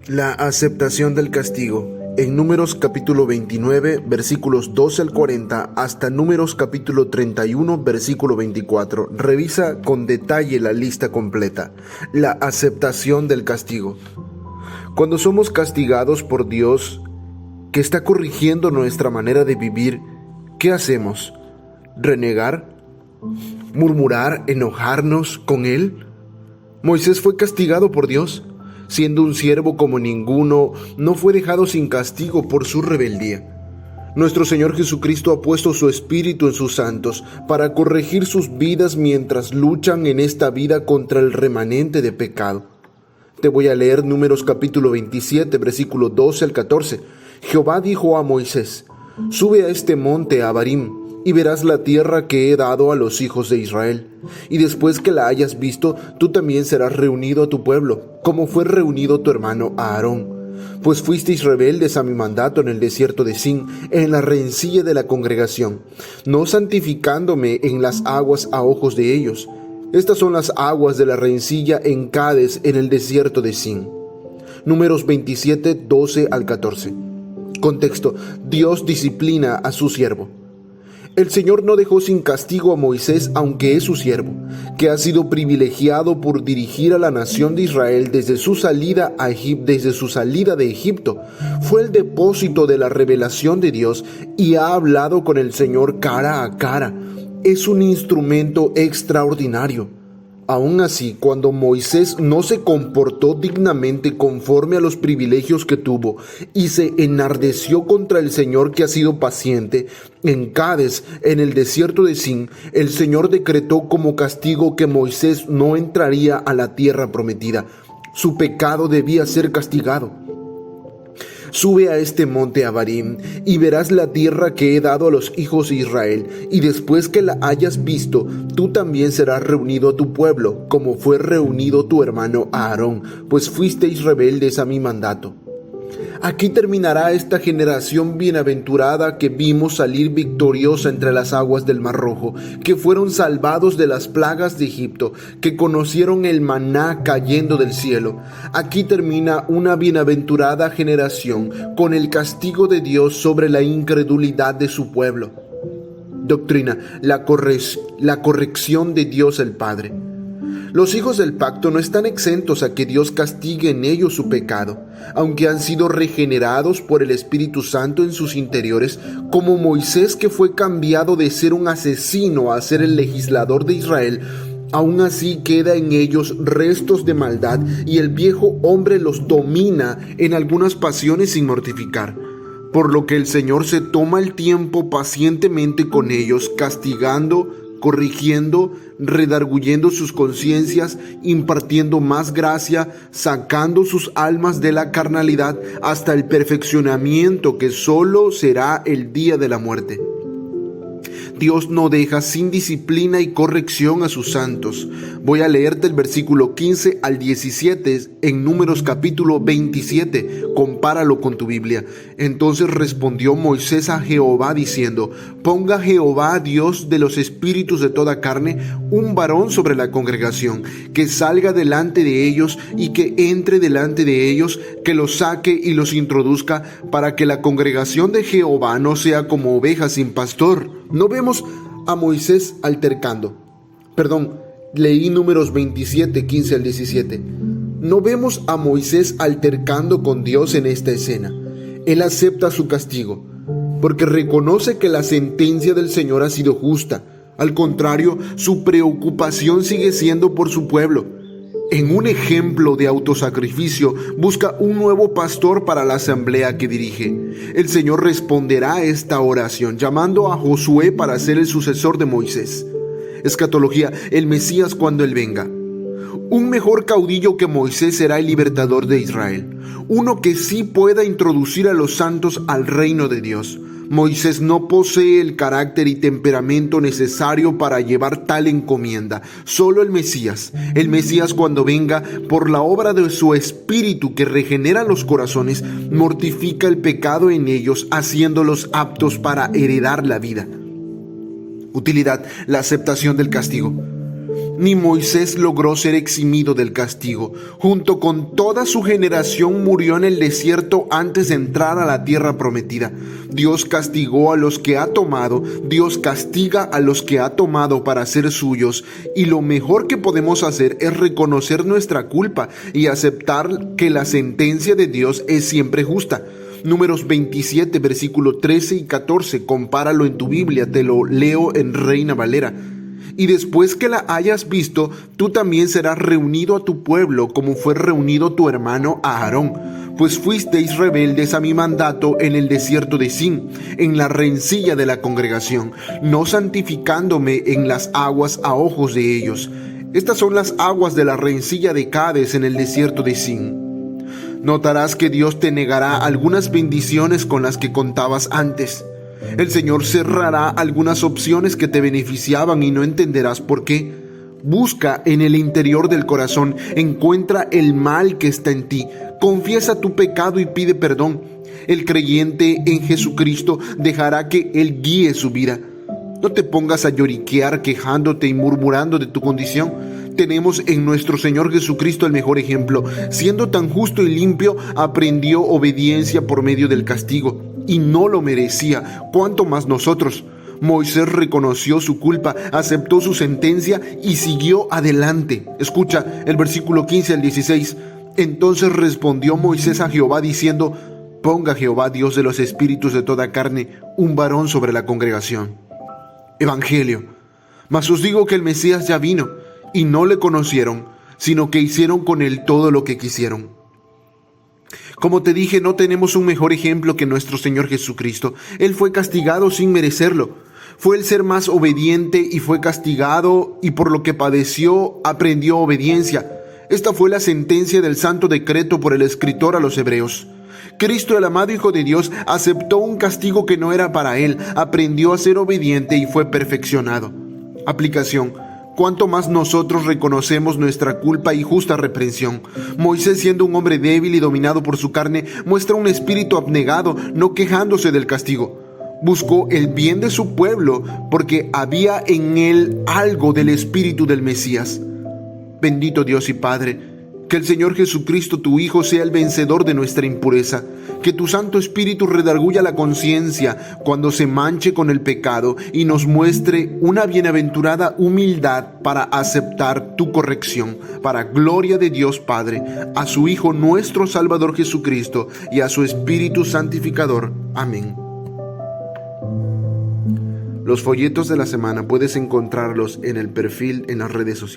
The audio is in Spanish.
La aceptación del castigo. En Números capítulo 29, versículos 12 al 40, hasta Números capítulo 31, versículo 24. Revisa con detalle la lista completa. La aceptación del castigo. Cuando somos castigados por Dios, que está corrigiendo nuestra manera de vivir, ¿qué hacemos? ¿Renegar? ¿Murmurar? ¿Enojarnos con Él? Moisés fue castigado por Dios. Siendo un siervo como ninguno, no fue dejado sin castigo por su rebeldía. Nuestro Señor Jesucristo ha puesto su Espíritu en sus santos para corregir sus vidas mientras luchan en esta vida contra el remanente de pecado. Te voy a leer Números capítulo 27, versículo 12 al 14. Jehová dijo a Moisés: «Sube a este monte Abarim, y verás la tierra que he dado a los hijos de Israel. Y después que la hayas visto, tú también serás reunido a tu pueblo, como fue reunido tu hermano Aarón. Pues fuisteis rebeldes a mi mandato en el desierto de Sin, en la rencilla de la congregación, no santificándome en las aguas a ojos de ellos. Estas son las aguas de la rencilla en Cades, en el desierto de Sin». Números 27, 12 al 14. Contexto: Dios disciplina a su siervo. El Señor no dejó sin castigo a Moisés, aunque es su siervo, que ha sido privilegiado por dirigir a la nación de Israel desde su salida de Egipto. Fue el depósito de la revelación de Dios y ha hablado con el Señor cara a cara. Es un instrumento extraordinario. Aún así, cuando Moisés no se comportó dignamente conforme a los privilegios que tuvo y se enardeció contra el Señor, que ha sido paciente, en Cades, en el desierto de Sin, el Señor decretó como castigo que Moisés no entraría a la tierra prometida. Su pecado debía ser castigado. «Sube a este monte Abarim, y verás la tierra que he dado a los hijos de Israel, y después que la hayas visto, tú también serás reunido a tu pueblo, como fue reunido tu hermano Aarón, pues fuisteis rebeldes a mi mandato». Aquí terminará esta generación bienaventurada que vimos salir victoriosa entre las aguas del Mar Rojo, que fueron salvados de las plagas de Egipto, que conocieron el maná cayendo del cielo. Aquí termina una bienaventurada generación con el castigo de Dios sobre la incredulidad de su pueblo. Doctrina: la corrección de Dios el Padre. Los hijos del pacto no están exentos a que Dios castigue en ellos su pecado, aunque han sido regenerados por el Espíritu Santo en sus interiores, como Moisés, que fue cambiado de ser un asesino a ser el legislador de Israel. Aún así queda en ellos restos de maldad y el viejo hombre los domina en algunas pasiones sin mortificar. Por lo que el Señor se toma el tiempo pacientemente con ellos, castigando, corrigiendo, redarguyendo sus conciencias, impartiendo más gracia, sacando sus almas de la carnalidad hasta el perfeccionamiento que solo será el día de la muerte. Dios no deja sin disciplina y corrección a sus santos. Voy a leerte el versículo 15 al 17 en Números capítulo 27. Compáralo con tu Biblia. Entonces respondió Moisés a Jehová diciendo: «Ponga Jehová, Dios de los espíritus de toda carne, un varón sobre la congregación, que salga delante de ellos y que entre delante de ellos, que los saque y los introduzca, para que la congregación de Jehová no sea como ovejas sin pastor». No vemos a Moisés altercando. Leí Números 27, 15 al 17. No vemos a Moisés altercando con Dios en esta escena. Él acepta su castigo, porque reconoce que la sentencia del Señor ha sido justa. Al contrario, su preocupación sigue siendo por su pueblo. En un ejemplo de autosacrificio, busca un nuevo pastor para la asamblea que dirige. El Señor responderá a esta oración, llamando a Josué para ser el sucesor de Moisés. Escatología: el Mesías cuando Él venga. Un mejor caudillo que Moisés será el libertador de Israel, uno que sí pueda introducir a los santos al reino de Dios. Moisés no posee el carácter y temperamento necesario para llevar tal encomienda. Solo el Mesías cuando venga, por la obra de su Espíritu que regenera los corazones, mortifica el pecado en ellos, haciéndolos aptos para heredar la vida. Utilidad: la aceptación del castigo. Ni Moisés logró ser eximido del castigo. Junto con toda su generación murió en el desierto antes de entrar a la tierra prometida. Dios castigó a los que ha tomado, Dios castiga a los que ha tomado para ser suyos, y lo mejor que podemos hacer es reconocer nuestra culpa y aceptar que la sentencia de Dios es siempre justa. Números 27, versículo 13 y 14, compáralo en tu Biblia, te lo leo en Reina Valera. Y después que la hayas visto, tú también serás reunido a tu pueblo, como fue reunido tu hermano Aarón, pues fuisteis rebeldes a mi mandato en el desierto de Sin, en la rencilla de la congregación, no santificándome en las aguas a ojos de ellos. Estas son las aguas de la rencilla de Cades en el desierto de Sin. Notarás que Dios te negará algunas bendiciones con las que contabas antes. El Señor cerrará algunas opciones que te beneficiaban y no entenderás por qué. Busca en el interior del corazón, encuentra el mal que está en ti, confiesa tu pecado y pide perdón. El creyente en Jesucristo dejará que Él guíe su vida. No te pongas a lloriquear quejándote y murmurando de tu condición. Tenemos en nuestro Señor Jesucristo el mejor ejemplo. Siendo tan justo y limpio, aprendió obediencia por medio del castigo. Y no lo merecía, cuánto más nosotros. Moisés reconoció su culpa, aceptó su sentencia y siguió adelante. Escucha el versículo 15 al 16. Entonces respondió Moisés a Jehová diciendo: ponga Jehová, Dios de los espíritus de toda carne, un varón sobre la congregación. Evangelio. Mas os digo que el Mesías ya vino, y no le conocieron, sino que hicieron con él todo lo que quisieron. Como te dije, no tenemos un mejor ejemplo que nuestro Señor Jesucristo. Él fue castigado sin merecerlo. Fue el ser más obediente y fue castigado, y por lo que padeció aprendió obediencia. Esta fue la sentencia del santo decreto por el escritor a los Hebreos. Cristo, el amado Hijo de Dios, aceptó un castigo que no era para él, aprendió a ser obediente y fue perfeccionado. Aplicación. Cuánto más nosotros reconocemos nuestra culpa y justa reprensión. Moisés, siendo un hombre débil y dominado por su carne, muestra un espíritu abnegado, no quejándose del castigo. Buscó el bien de su pueblo porque había en él algo del espíritu del Mesías. Bendito Dios y Padre, que el Señor Jesucristo, tu Hijo, sea el vencedor de nuestra impureza. Que tu Santo Espíritu redarguya la conciencia cuando se manche con el pecado y nos muestre una bienaventurada humildad para aceptar tu corrección, para gloria de Dios Padre, a su Hijo nuestro Salvador Jesucristo y a su Espíritu Santificador. Amén. Los folletos de la semana puedes encontrarlos en el perfil en las redes sociales.